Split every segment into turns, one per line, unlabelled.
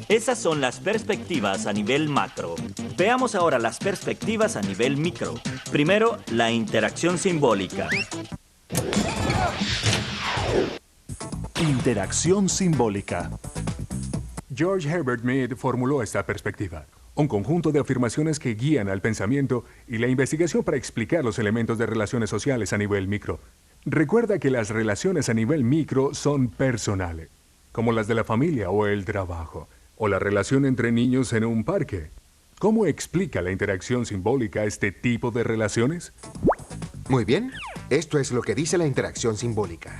Esas son las perspectivas a nivel macro. Veamos ahora las perspectivas a nivel micro. Primero, la interacción simbólica.
Interacción simbólica.
George Herbert Mead formuló esta perspectiva, un conjunto de afirmaciones que guían al pensamiento y la investigación para explicar los elementos de relaciones sociales a nivel micro. Recuerda que las relaciones a nivel micro son personales, como las de la familia o el trabajo, o la relación entre niños en un parque. ¿Cómo explica la interacción simbólica este tipo de relaciones?
Muy bien, esto es lo que dice la interacción simbólica.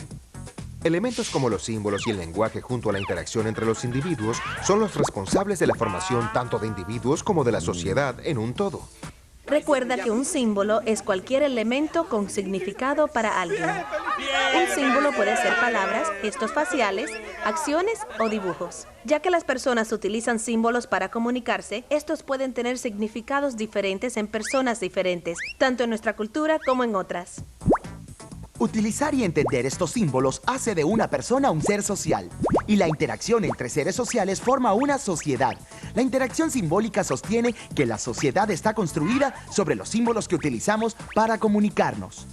Elementos como los símbolos y el lenguaje junto a la interacción entre los individuos son los responsables de la formación tanto de individuos como de la sociedad en un todo.
Recuerda que un símbolo es cualquier elemento con significado para alguien. Un símbolo puede ser palabras, gestos faciales, acciones o dibujos. Ya que las personas utilizan símbolos para comunicarse, estos pueden tener significados diferentes en personas diferentes, tanto en nuestra cultura como en otras.
Utilizar y entender estos símbolos hace de una persona un ser social. Y la interacción entre seres sociales forma una sociedad. La interacción simbólica sostiene que la sociedad está construida sobre los símbolos que utilizamos para comunicarnos.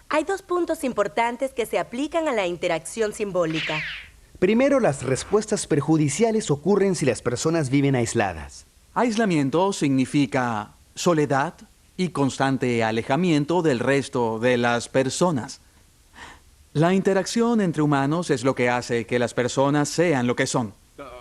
Hay dos puntos importantes que se aplican a la interacción simbólica.
Primero, las respuestas perjudiciales ocurren si las personas viven aisladas.
Aislamiento significa soledad y constante alejamiento del resto de las personas. La interacción entre humanos es lo que hace que las personas sean lo que son.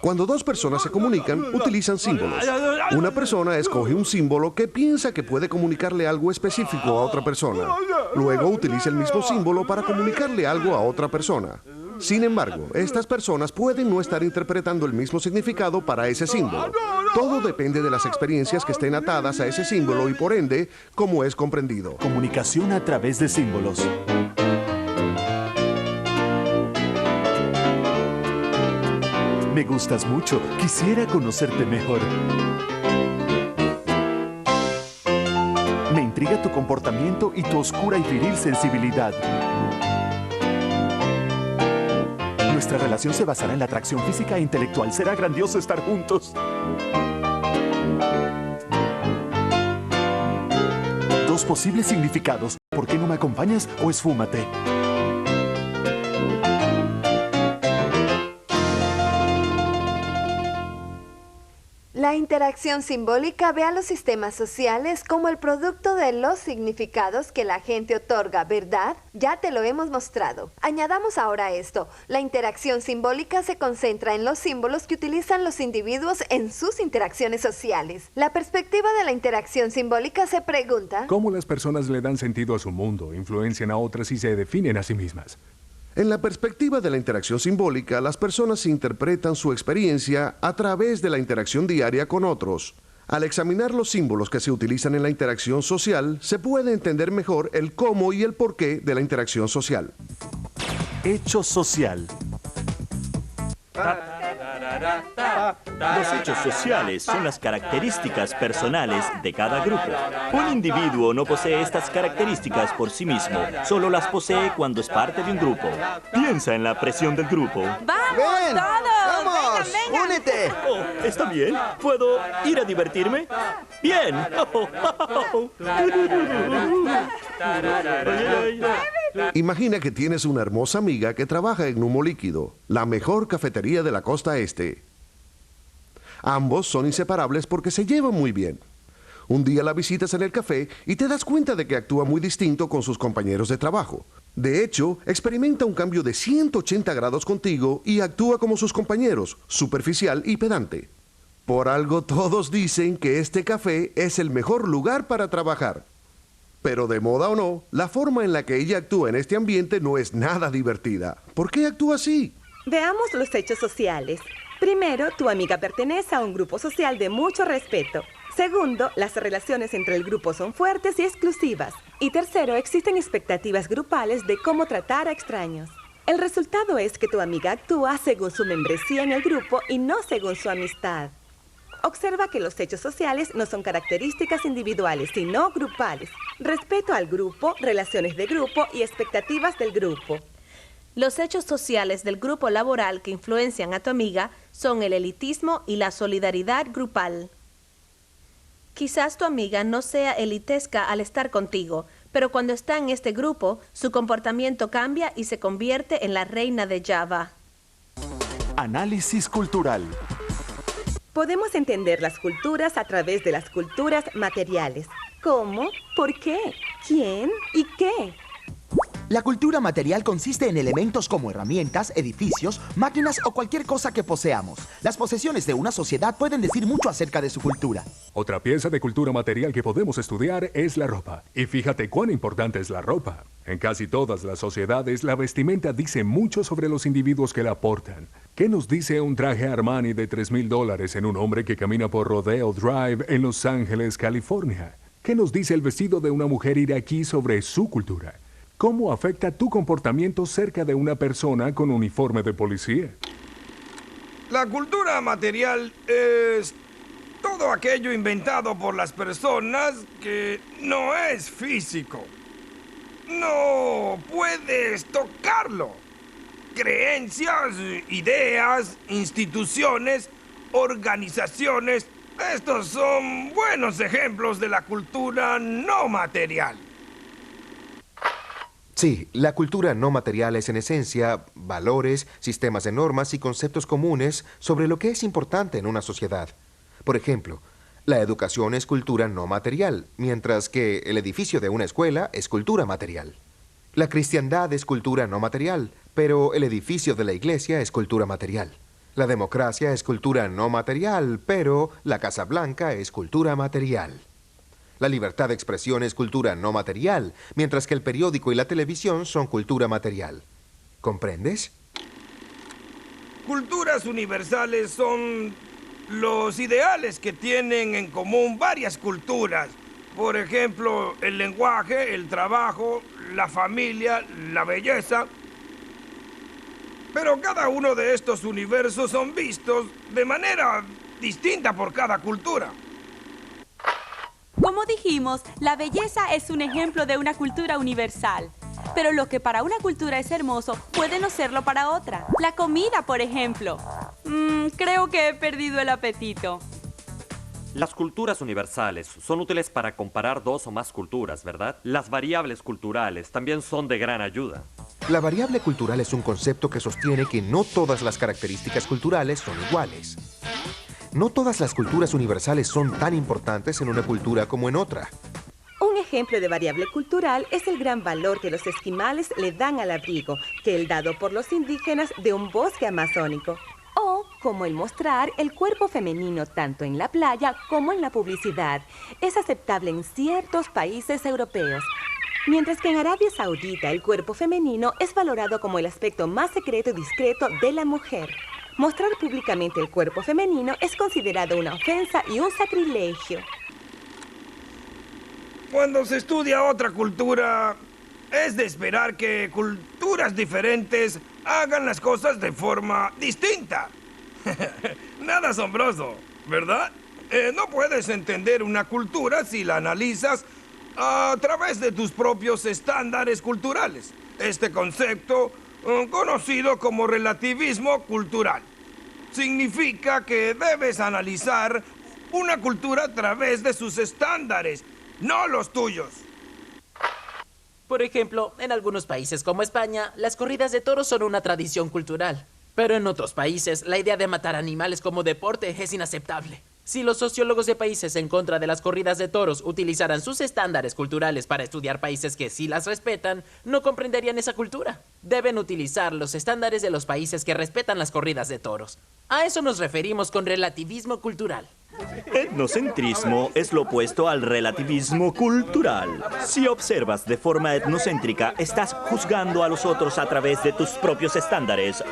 Cuando dos personas se comunican, utilizan símbolos. Una persona escoge un símbolo que piensa que puede comunicarle algo específico a otra persona. Luego utiliza el mismo símbolo para comunicarle algo a otra persona. Sin embargo, estas personas pueden no estar interpretando el mismo significado para ese símbolo. Todo depende de las experiencias que estén atadas a ese símbolo y por ende, cómo es comprendido.
Comunicación a través de símbolos. Me gustas mucho. Quisiera conocerte mejor. Me intriga tu comportamiento y tu oscura y viril sensibilidad. Nuestra relación se basará en la atracción física e intelectual. Será grandioso estar juntos. Dos posibles significados. ¿Por qué no me acompañas o esfúmate?
La interacción simbólica ve a los sistemas sociales como el producto de los significados que la gente otorga, ¿verdad? Ya te lo hemos mostrado. Añadamos ahora esto. La interacción simbólica se concentra en los símbolos que utilizan los individuos en sus interacciones sociales. La perspectiva de la interacción simbólica se pregunta:
¿cómo las personas le dan sentido a su mundo, influencian a otras y se definen a sí mismas?
En la perspectiva de la interacción simbólica, las personas interpretan su experiencia a través de la interacción diaria con otros. Al examinar los símbolos que se utilizan en la interacción social, se puede entender mejor el cómo y el porqué de la interacción social.
Hecho social.
Los hechos sociales son las características personales de cada grupo. Un individuo no posee estas características por sí mismo, solo las posee cuando es parte de un grupo. Piensa en la presión del grupo.
¡Vamos,
¡Ven!
todos!
¡Vamos!
¡Vengan, vengan!
¡Únete!
Oh, ¿está bien? ¿Puedo ir a divertirme? ¡Bien!
Imagina que tienes una hermosa amiga que trabaja en Humo Líquido, la mejor cafetería de la costa este. Ambos son inseparables porque se llevan muy bien. Un día la visitas en el café y te das cuenta de que actúa muy distinto con sus compañeros de trabajo. De hecho, experimenta un cambio de 180 grados contigo y actúa como sus compañeros, superficial y pedante. Por algo todos dicen que este café es el mejor lugar para trabajar. Pero de moda o no, la forma en la que ella actúa en este ambiente no es nada divertida. ¿Por qué actúa así?
Veamos los hechos sociales. Primero, tu amiga pertenece a un grupo social de mucho respeto. Segundo, las relaciones entre el grupo son fuertes y exclusivas. Y tercero, existen expectativas grupales de cómo tratar a extraños. El resultado es que tu amiga actúa según su membresía en el grupo y no según su amistad. Observa que los hechos sociales no son características individuales, sino grupales. Respeto al grupo, relaciones de grupo y expectativas del grupo.
Los hechos sociales del grupo laboral que influencian a tu amiga son el elitismo y la solidaridad grupal. Quizás tu amiga no sea elitesca al estar contigo, pero cuando está en este grupo, su comportamiento cambia y se convierte en la reina de Java.
Análisis cultural.
Podemos entender las culturas a través de las culturas materiales. ¿Cómo? ¿Por qué? ¿Quién? ¿Y qué?
La cultura material consiste en elementos como herramientas, edificios, máquinas o cualquier cosa que poseamos. Las posesiones de una sociedad pueden decir mucho acerca de su cultura.
Otra pieza de cultura material que podemos estudiar es la ropa. Y fíjate cuán importante es la ropa. En casi todas las sociedades, la vestimenta dice mucho sobre los individuos que la portan. ¿Qué nos dice un traje Armani de $3,000 en un hombre que camina por Rodeo Drive en Los Ángeles, California? ¿Qué nos dice el vestido de una mujer iraquí sobre su cultura? ¿Cómo afecta tu comportamiento cerca de una persona con uniforme de policía?
La cultura material es todo aquello inventado por las personas que no es físico. No puedes tocarlo. Creencias, ideas, instituciones, organizaciones. Estos son buenos ejemplos de la cultura no material.
Sí, la cultura no material es en esencia valores, sistemas de normas y conceptos comunes sobre lo que es importante en una sociedad. Por ejemplo, la educación es cultura no material, mientras que el edificio de una escuela es cultura material. La cristiandad es cultura no material, pero el edificio de la iglesia es cultura material. La democracia es cultura no material, pero la Casa Blanca es cultura material. La libertad de expresión es cultura no material, mientras que el periódico y la televisión son cultura material. ¿Comprendes?
Culturas universales son los ideales que tienen en común varias culturas. Por ejemplo, el lenguaje, el trabajo, la familia, la belleza. Pero cada uno de estos universos son vistos de manera distinta por cada cultura.
Como dijimos, la belleza es un ejemplo de una cultura universal. Pero lo que para una cultura es hermoso, puede no serlo para otra. La comida, por ejemplo. Creo que he perdido el apetito.
Las culturas universales son útiles para comparar dos o más culturas, ¿verdad? Las variables culturales también son de gran ayuda.
La variable cultural es un concepto que sostiene que no todas las características culturales son iguales. No todas las culturas universales son tan importantes en una cultura como en otra.
Un ejemplo de variable cultural es el gran valor que los esquimales le dan al abrigo, que el dado por los indígenas de un bosque amazónico. O como el mostrar el cuerpo femenino tanto en la playa como en la publicidad. Es aceptable en ciertos países europeos. Mientras que en Arabia Saudita el cuerpo femenino es valorado como el aspecto más secreto y discreto de la mujer. Mostrar públicamente el cuerpo femenino es considerado una ofensa y un sacrilegio.
Cuando se estudia otra cultura, es de esperar que culturas diferentes hagan las cosas de forma distinta. Nada asombroso, ¿verdad? No puedes entender una cultura si la analizas a través de tus propios estándares culturales. Este concepto, conocido como relativismo cultural, significa que debes analizar una cultura a través de sus estándares, no los tuyos.
Por ejemplo, en algunos países como España, las corridas de toros son una tradición cultural. Pero en otros países, la idea de matar animales como deporte es inaceptable. Si los sociólogos de países en contra de las corridas de toros utilizaran sus estándares culturales para estudiar países que sí las respetan, no comprenderían esa cultura. Deben utilizar los estándares de los países que respetan las corridas de toros. A eso nos referimos con relativismo cultural.
Etnocentrismo es lo opuesto al relativismo cultural. Si observas de forma etnocéntrica, estás juzgando a los otros a través de tus propios estándares.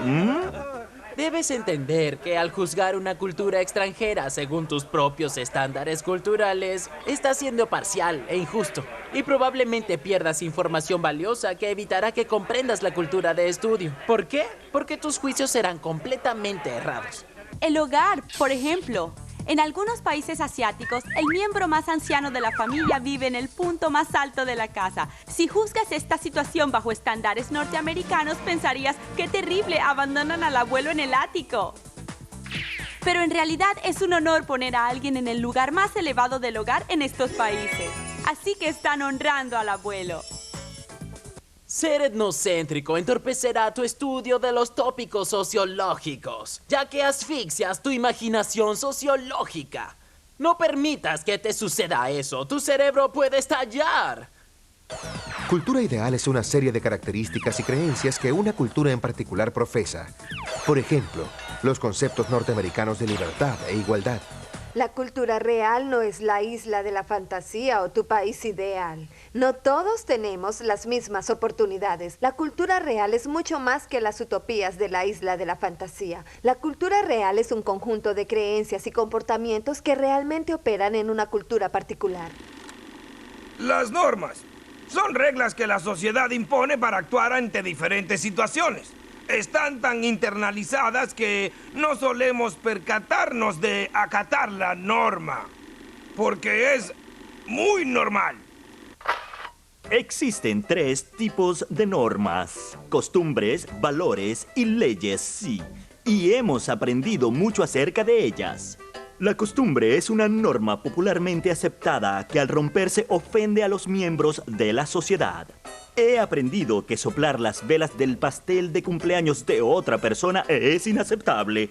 Debes entender que al juzgar una cultura extranjera según tus propios estándares culturales, estás siendo parcial e injusto. Y probablemente pierdas información valiosa que evitará que comprendas la cultura de estudio. ¿Por qué? Porque tus juicios serán completamente errados.
El hogar, por ejemplo. En algunos países asiáticos, el miembro más anciano de la familia vive en el punto más alto de la casa. Si juzgas esta situación bajo estándares norteamericanos, pensarías, ¡qué terrible! Abandonan al abuelo en el ático. Pero en realidad es un honor poner a alguien en el lugar más elevado del hogar en estos países. Así que están honrando al abuelo.
Ser etnocéntrico entorpecerá tu estudio de los tópicos sociológicos, ya que asfixias tu imaginación sociológica. No permitas que te suceda eso. Tu cerebro puede estallar.
Cultura ideal es una serie de características y creencias que una cultura en particular profesa. Por ejemplo, los conceptos norteamericanos de libertad e igualdad.
La cultura real no es la isla de la fantasía o tu país ideal. No todos tenemos las mismas oportunidades. La cultura real es mucho más que las utopías de la isla de la fantasía. La cultura real es un conjunto de creencias y comportamientos que realmente operan en una cultura particular.
Las normas son reglas que la sociedad impone para actuar ante diferentes situaciones. Están tan internalizadas que no solemos percatarnos de acatar la norma, porque es muy normal.
Existen 3 tipos de normas: costumbres, valores y leyes, sí. Y hemos aprendido mucho acerca de ellas. La costumbre es una norma popularmente aceptada que al romperse ofende a los miembros de la sociedad. He aprendido que soplar las velas del pastel de cumpleaños de otra persona es inaceptable.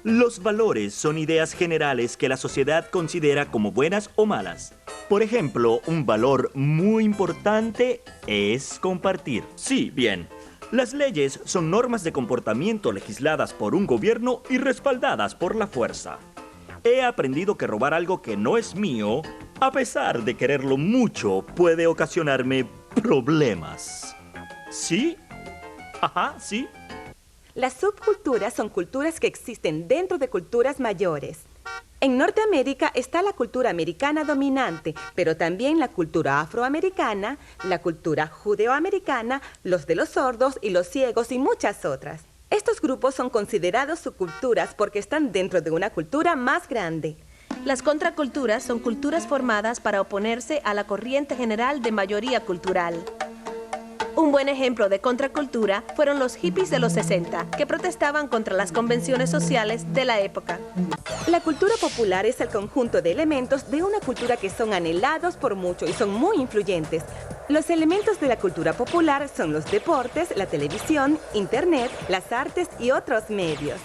Los valores son ideas generales que la sociedad considera como buenas o malas. Por ejemplo, un valor muy importante es compartir. Sí, bien. Las leyes son normas de comportamiento legisladas por un gobierno y respaldadas por la fuerza. He aprendido que robar algo que no es mío, a pesar de quererlo mucho, puede ocasionarme problemas. ¿Sí? Ajá, sí.
Las subculturas son culturas que existen dentro de culturas mayores. En Norteamérica está la cultura americana dominante, pero también la cultura afroamericana, la cultura judeoamericana, los de los sordos y los ciegos y muchas otras. Estos grupos son considerados subculturas porque están dentro de una cultura más grande.
Las contraculturas son culturas formadas para oponerse a la corriente general de mayoría cultural. Un buen ejemplo de contracultura fueron los hippies de los 60, que protestaban contra las convenciones sociales de la época.
La cultura popular es el conjunto de elementos de una cultura que son anhelados por mucho y son muy influyentes. Los elementos de la cultura popular son los deportes, la televisión, internet, las artes y otros medios.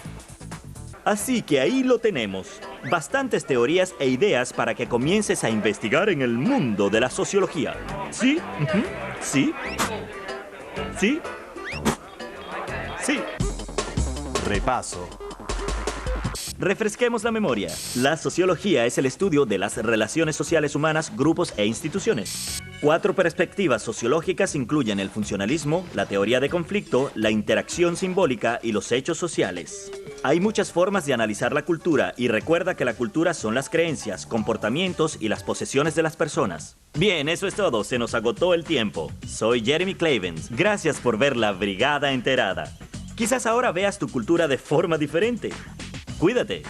Así que ahí lo tenemos. Bastantes teorías e ideas para que comiences a investigar en el mundo de la sociología. ¿Sí? ¿Sí? ¿Sí? Sí.
Repaso.
Refresquemos la memoria. La sociología es el estudio de las relaciones sociales humanas, grupos e instituciones. 4 perspectivas sociológicas incluyen el funcionalismo, la teoría de conflicto, la interacción simbólica y los hechos sociales. Hay muchas formas de analizar la cultura y recuerda que la cultura son las creencias, comportamientos y las posesiones de las personas. Bien, eso es todo. Se nos agotó el tiempo. Soy Jeremy Clavens. Gracias por ver La Brigada Enterada. Quizás ahora veas tu cultura de forma diferente. Cuídate.